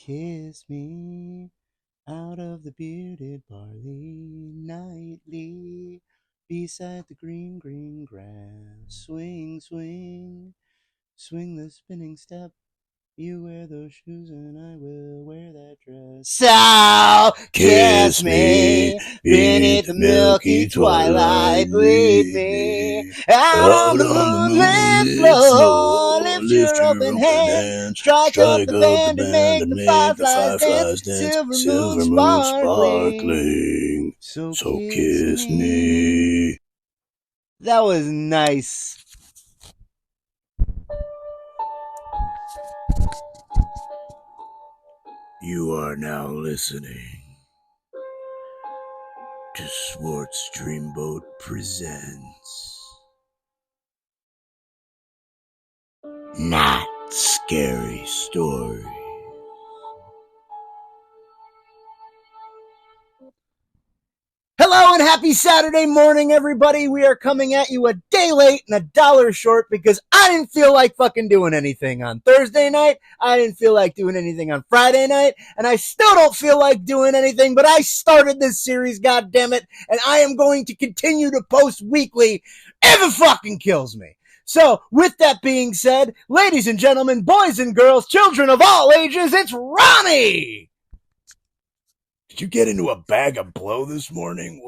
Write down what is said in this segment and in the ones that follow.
kiss me out of the bearded barley nightly beside the green, green grass. Swing, swing, swing the spinning step. You wear those shoes and I will wear that dress. So kiss me beneath the milky twilight. Lead me out on the moonlit floor. Lift your open hand, strike up the band and make the fireflies dance. Silver moon sparkling. So kiss me. That was nice. You are now listening to Swartz Dreamboat presents Not Scary Stories. Hello and happy Saturday morning, everybody. We are coming at you a day late and $1 short because I didn't feel like fucking doing anything on Thursday night. I didn't feel like doing anything on Friday night, and I still don't feel like doing anything, but I started this series, goddammit, and I am going to continue to post weekly if it fucking kills me. So, with that being said, ladies and gentlemen, boys and girls, children of all ages, it's Ronnie! Did you get into a bag of blow this morning?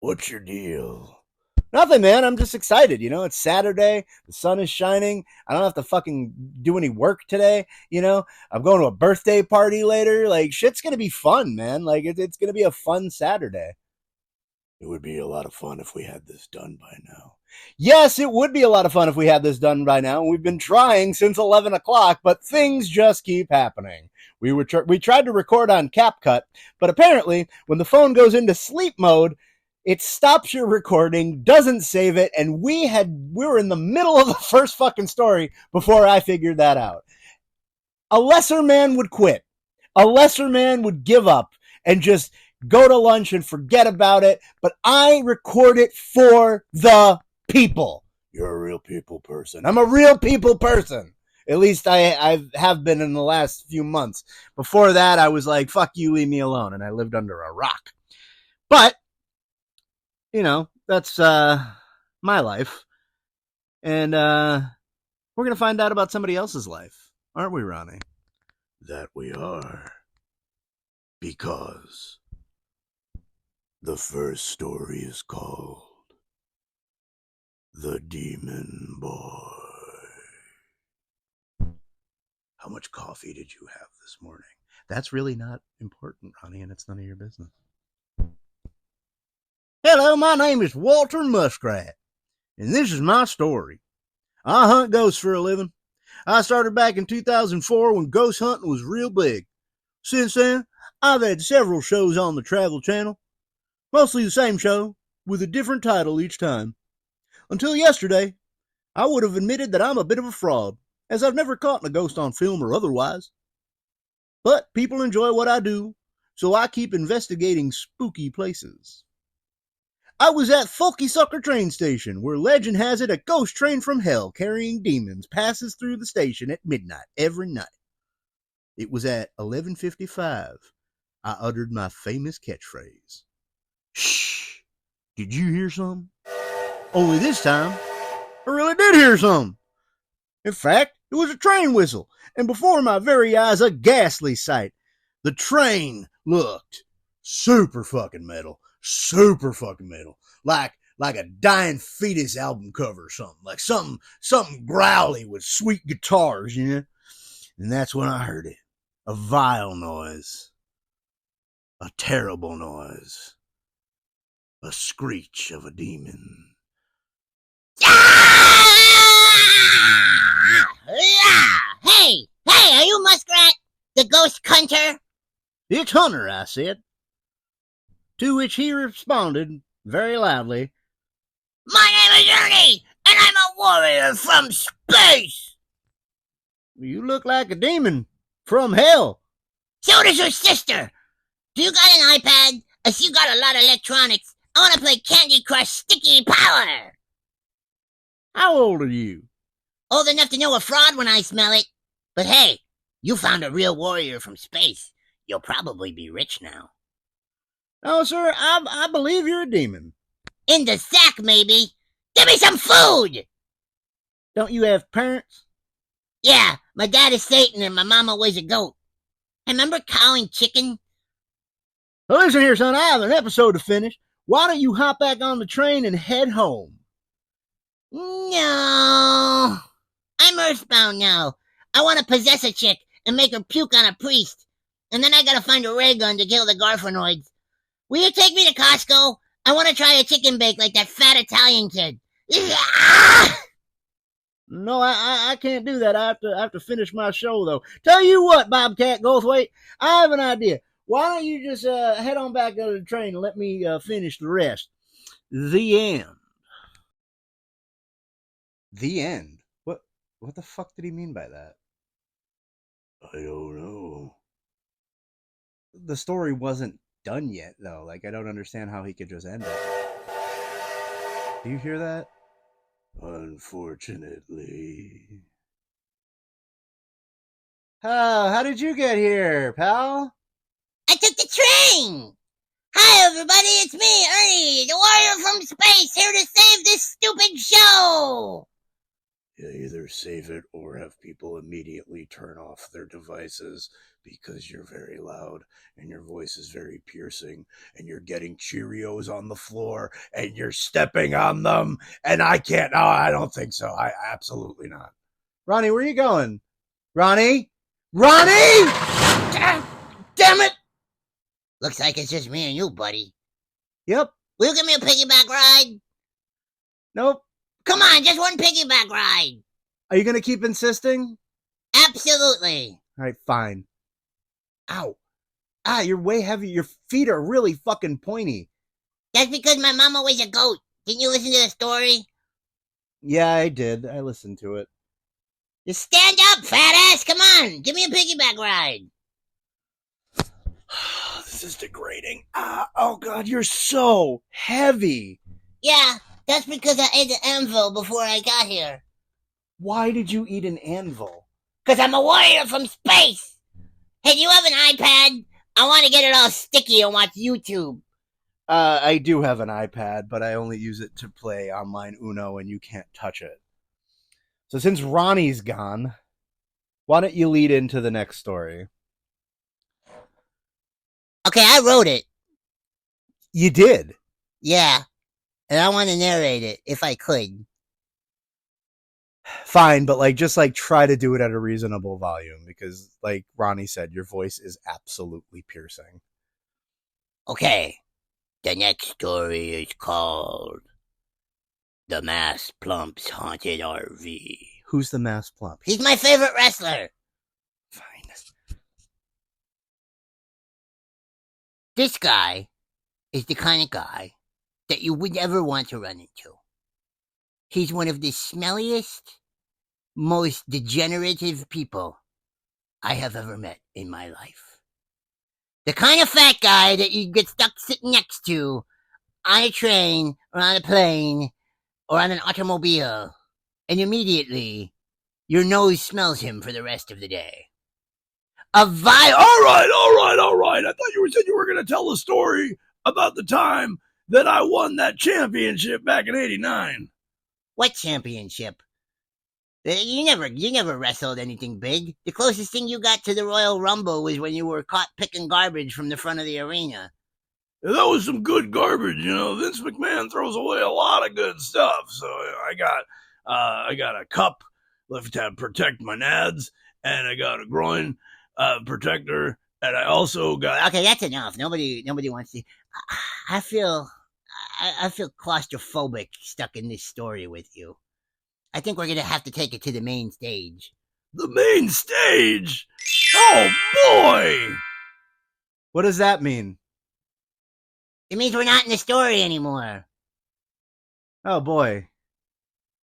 What's your deal? Nothing, man. I'm just excited. You know, it's Saturday. The sun is shining. I don't have to fucking do any work today. You know, I'm going to a birthday party later. Like, shit's going to be fun, man. Like, it's going to be a fun Saturday. It would be a lot of fun if we had this done by now. Yes, it would be a lot of fun if we had this done by now. We've been trying since 11 o'clock, but things just keep happening. We tried to record on CapCut, but apparently when the phone goes into sleep mode, it stops your recording, doesn't save it, and we were in the middle of the first fucking story before I figured that out. A lesser man would quit. A lesser man would give up and just go to lunch and forget about it, but I record it for the people. You're a real people person. I'm a real people person. At least I have been in the last few months. Before that, I was like, fuck you, leave me alone, and I lived under a rock. But, you know, that's my life. And we're going to find out about somebody else's life. Aren't we, Ronnie? That we are. Because the first story is called The Demon Boy. How much coffee did you have this morning? That's really not important, Ronnie, and it's none of your business. Hello, my name is Walter Muskrat, and this is my story. I hunt ghosts for a living. I started back in 2004 when ghost hunting was real big. Since then, I've had several shows on the Travel Channel, mostly the same show, with a different title each time. Until yesterday, I would have admitted that I'm a bit of a fraud, as I've never caught a ghost on film or otherwise. But people enjoy what I do, so I keep investigating spooky places. I was at Folky Sucker train station, where legend has it a ghost train from hell carrying demons passes through the station at midnight every night. It was at 11:55 I uttered my famous catchphrase. Shh! Did you hear something? Only this time, I really did hear something. In fact, it was a train whistle, and before my very eyes, a ghastly sight. The train looked super fucking metal. Like a dying fetus album cover or something. Like something growly with sweet guitars, you know? And that's when I heard it. A vile noise. A terrible noise. A screech of a demon. Hey, are you Muskrat? The ghost hunter? It's Hunter, I said. To which he responded very loudly, My name is Ernie, and I'm a warrior from space. You look like a demon from hell. So does your sister. Do you got an iPad? I see you got a lot of electronics. I want to play Candy Crush Sticky Power. How old are you? Old enough to know a fraud when I smell it. But hey, You found a real warrior from space. You'll probably be rich now. Oh, sir, I believe you're a demon. In the sack, maybe. Give me some food! Don't you have parents? Yeah, my dad is Satan and my mama was a goat. Remember cow and chicken? Well, listen here, son, I have an episode to finish. Why don't you hop back on the train and head home? No. I'm earthbound now. I want to possess a chick and make her puke on a priest. And then I gotta find a ray gun to kill the Garfanoids. Will you take me to Costco? I want to try a chicken bake like that fat Italian kid. No, I can't do that. I have to finish my show, though. Tell you what, Bobcat Goldthwait, I have an idea. Why don't you just head on back to the train and let me finish the rest? The end. The end? What the fuck did he mean by that? I don't know. The story wasn't done yet, though. Like, I don't understand how he could just end it. Do you hear that? Unfortunately. How did you get here, pal? I took the train. Hi, everybody. It's me, Ernie, the warrior from space, here to save this stupid show. You either save it or have people immediately turn off their devices because you're very loud and your voice is very piercing and you're getting Cheerios on the floor and you're stepping on them. And I can't. No, I don't think so. I absolutely not. Ronnie, where are you going? Ronnie? Ronnie! Damn it! Looks like it's just me and you, buddy. Yep. Will you give me a piggyback ride? Nope. Come on, just one piggyback ride. Are you going to keep insisting? Absolutely. All right, fine. Ow. You're way heavy. Your feet are really fucking pointy. That's because my mama was a goat. Didn't you listen to the story? Yeah, I did. I listened to it. Just stand up, fat ass. Come on. Give me a piggyback ride. This is degrading. Oh, God, you're so heavy. Yeah, that's because I ate the anvil before I got here. Why did you eat an anvil? Because I'm a warrior from space. Hey, do you have an iPad? I want to get it all sticky and watch YouTube. I do have an iPad, but I only use it to play online Uno, and you can't touch it. So since Ronnie's gone, why don't you lead into the next story? Okay, I wrote it. You did? Yeah, and I want to narrate it, if I could. Fine, but just try to do it at a reasonable volume, because like Ronnie said, your voice is absolutely piercing. Okay, the next story is called The Mass Plump's Haunted RV. Who's the Mass Plump? He's my favorite wrestler. Fine. This guy is the kind of guy that you would ever want to run into. He's one of the smelliest, most degenerative people I have ever met in my life. The kind of fat guy that you get stuck sitting next to on a train or on a plane or on an automobile, and immediately your nose smells him for the rest of the day. All right. I thought you said you were going to tell a story about the time that I won that championship back in '89. What championship? You never wrestled anything big. The closest thing you got to the Royal Rumble was when you were caught picking garbage from the front of the arena. That was some good garbage, you know. Vince McMahon throws away a lot of good stuff. So I got a cup left to protect my nads, and I got a groin protector, and I also got. Okay, that's enough. Nobody wants to. I feel claustrophobic stuck in this story with you. I think we're gonna have to take it to the main stage. The main stage? Oh boy! What does that mean? It means we're not in the story anymore. Oh boy.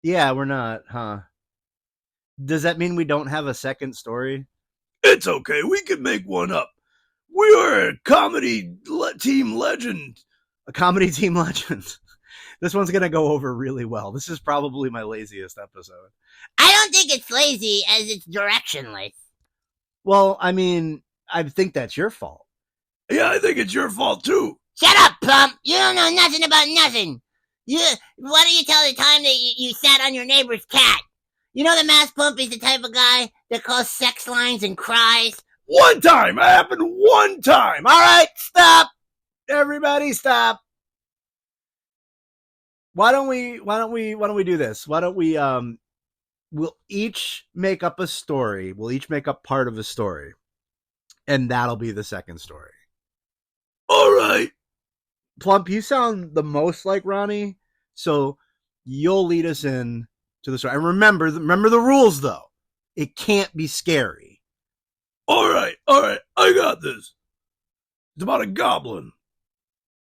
Yeah, we're not, huh? Does that mean we don't have a second story? It's okay. We can make one up. We are a comedy team legend. A comedy team legend. This one's going to go over really well. This is probably my laziest episode. I don't think it's lazy as it's directionless. Well, I mean, I think that's your fault. Yeah, I think it's your fault too. Shut up, Plump! You don't know nothing about nothing. Why don't you tell the time that you sat on your neighbor's cat? You know the Mass Plump is the type of guy that calls sex lines and cries. One time! It happened one time! All right, stop! Everybody stop. Why don't we do this? Why don't we we'll each make up a story. We'll each make up part of a story. And that'll be the second story. All right. Plump, you sound the most like Ronnie, so you'll lead us in to the story. And remember the rules, though. It can't be scary. All right. I got this. It's about a goblin.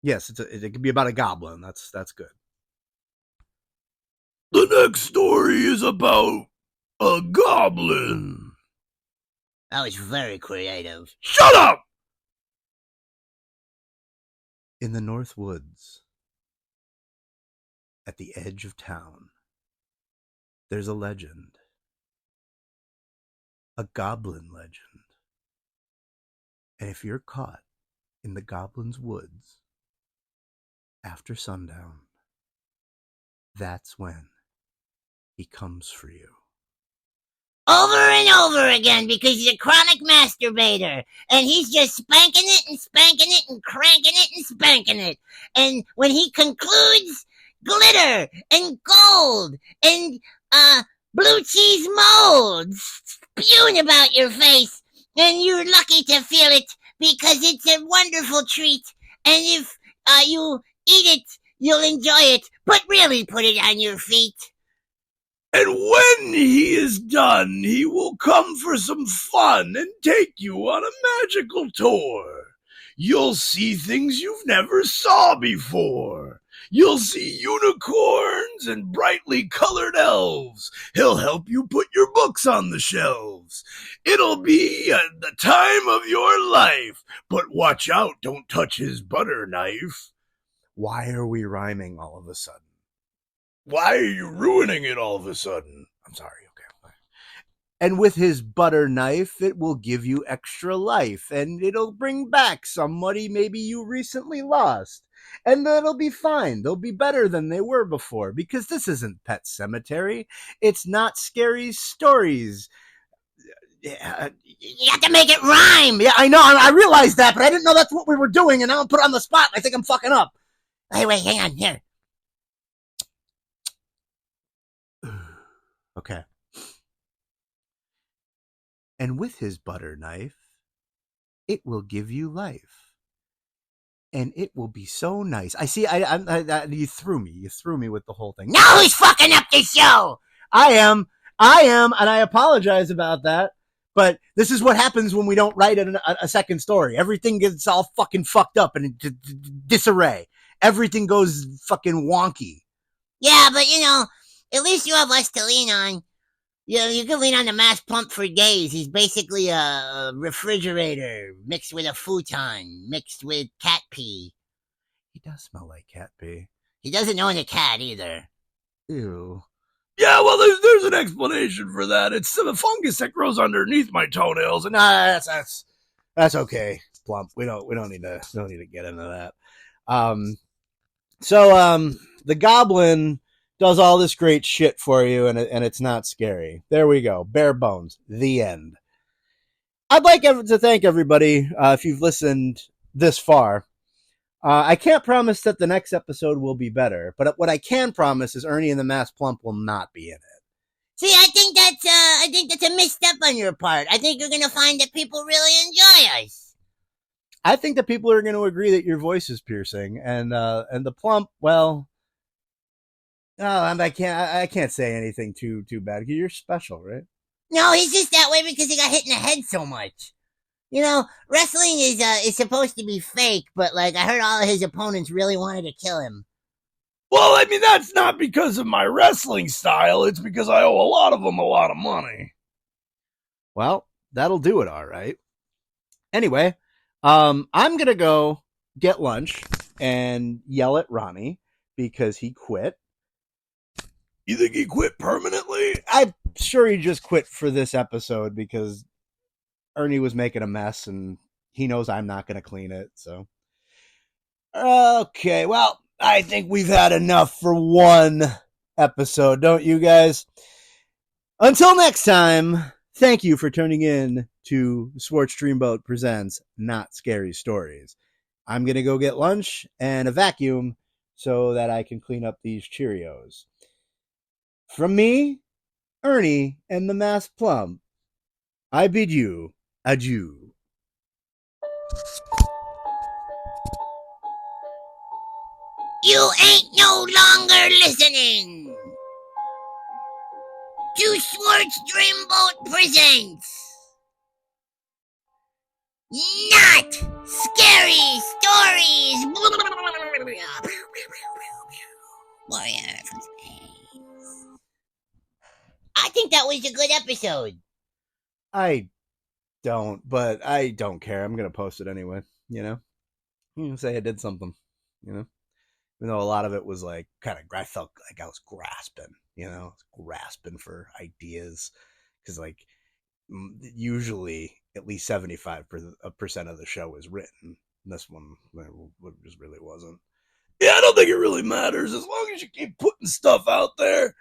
Yes, it could be about a goblin. That's good. The next story is about a goblin. That was very creative. Shut up! In the North Woods, at the edge of town, there's a legend. A goblin legend. And if you're caught in the goblin's woods after sundown, that's when he comes for you. Over and over again, because he's a chronic masturbator, and he's just spanking it and cranking it and spanking it. And when he concludes, glitter and gold and blue cheese molds spewing about your face, and you're lucky to feel it because it's a wonderful treat. And if you eat it, you'll enjoy it, but really put it on your feet. And when he is done, he will come for some fun and take you on a magical tour. You'll see things you've never saw before. You'll see unicorns and brightly colored elves. He'll help you put your books on the shelves. It'll be the time of your life. But watch out, don't touch his butter knife. Why are we rhyming all of a sudden? Why are you ruining it all of a sudden? I'm sorry, okay. And with his butter knife, it will give you extra life, and it'll bring back somebody maybe you recently lost. And that'll be fine. They'll be better than they were before, because this isn't Pet Sematary. It's not scary stories. You have to make it rhyme. Yeah, I know. I realized that, but I didn't know that's what we were doing, and now I'm put on the spot. I think I'm fucking up. Wait, hang on, here. Okay. And with his butter knife, it will give you life. And it will be so nice. I see, you threw me. You threw me with the whole thing. Now who's fucking up the show? I am, and I apologize about that. But this is what happens when we don't write a second story. Everything gets all fucking fucked up and disarray. Everything goes fucking wonky. Yeah, but at least you have us to lean on. You can lean on the Mass Plump for days. He's basically a refrigerator mixed with a futon, mixed with cat pee. He does smell like cat pee. He doesn't own a cat either. Ew. Yeah, well, there's an explanation for that. It's the fungus that grows underneath my toenails, and that's okay, Plump. We don't need to get into that. So the goblin does all this great shit for you, and it's not scary. There we go. Bare bones. The end. I'd like to thank everybody if you've listened this far. I can't promise that the next episode will be better, but what I can promise is Ernie and the Mass Plump will not be in it. See, I think that's a misstep on your part. I think you're going to find that people really enjoy us. I think that people are going to agree that your voice is piercing, and the Plump, well, I can't say anything too bad. You're special, right? No, he's just that way because he got hit in the head so much. Wrestling is supposed to be fake, but I heard all of his opponents really wanted to kill him. Well, I mean, that's not because of my wrestling style. It's because I owe a lot of them a lot of money. Well, that'll do it, all right. Anyway, I'm going to go get lunch and yell at Ronnie because he quit. You think he quit permanently? I'm sure he just quit for this episode because Ernie was making a mess, and he knows I'm not going to clean it. So, okay, well, I think we've had enough for one episode, don't you guys? Until next time, thank you for tuning in to Swartz Dreamboat Presents Not Scary Stories. I'm going to go get lunch and a vacuum so that I can clean up these Cheerios. From me, Ernie, and the masked Plump, I bid you adieu. You ain't no longer listening to Swartz Dreamboat Presents Not Scary Stories. Warrior from space. I think that was a good episode. I don't, but I don't care. I'm going to post it anyway, you know? You can say I did something, you know? Even though a lot of it was like kind of, I felt like I was grasping, you know? Grasping for ideas. Because like, usually at least 75% of the show is written. This one just really wasn't. Yeah, I don't think it really matters. As long as you keep putting stuff out there,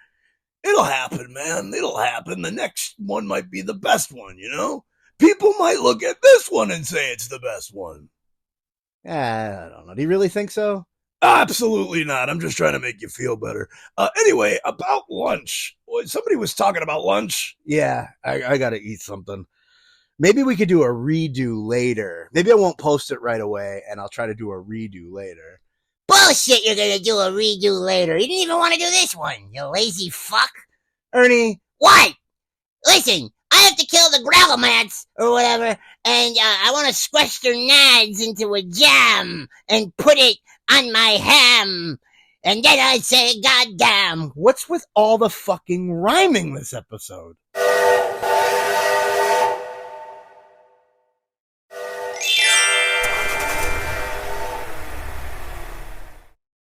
it'll happen, man. It'll happen. The next one might be the best one, you know? People might look at this one and say it's the best one. I don't know. Do you really think so? Absolutely not. I'm just trying to make you feel better. Anyway, about lunch. Somebody was talking about lunch. Yeah, I got to eat something. Maybe we could do a redo later. Maybe I won't post it right away, and I'll try to do a redo later. Bullshit, you're gonna do a redo later. You didn't even want to do this one, you lazy fuck. Ernie. What? Listen, I have to kill the gravel mats or whatever, and I want to squash their nads into a jam and put it on my ham. And then I say, goddamn. What's with all the fucking rhyming this episode?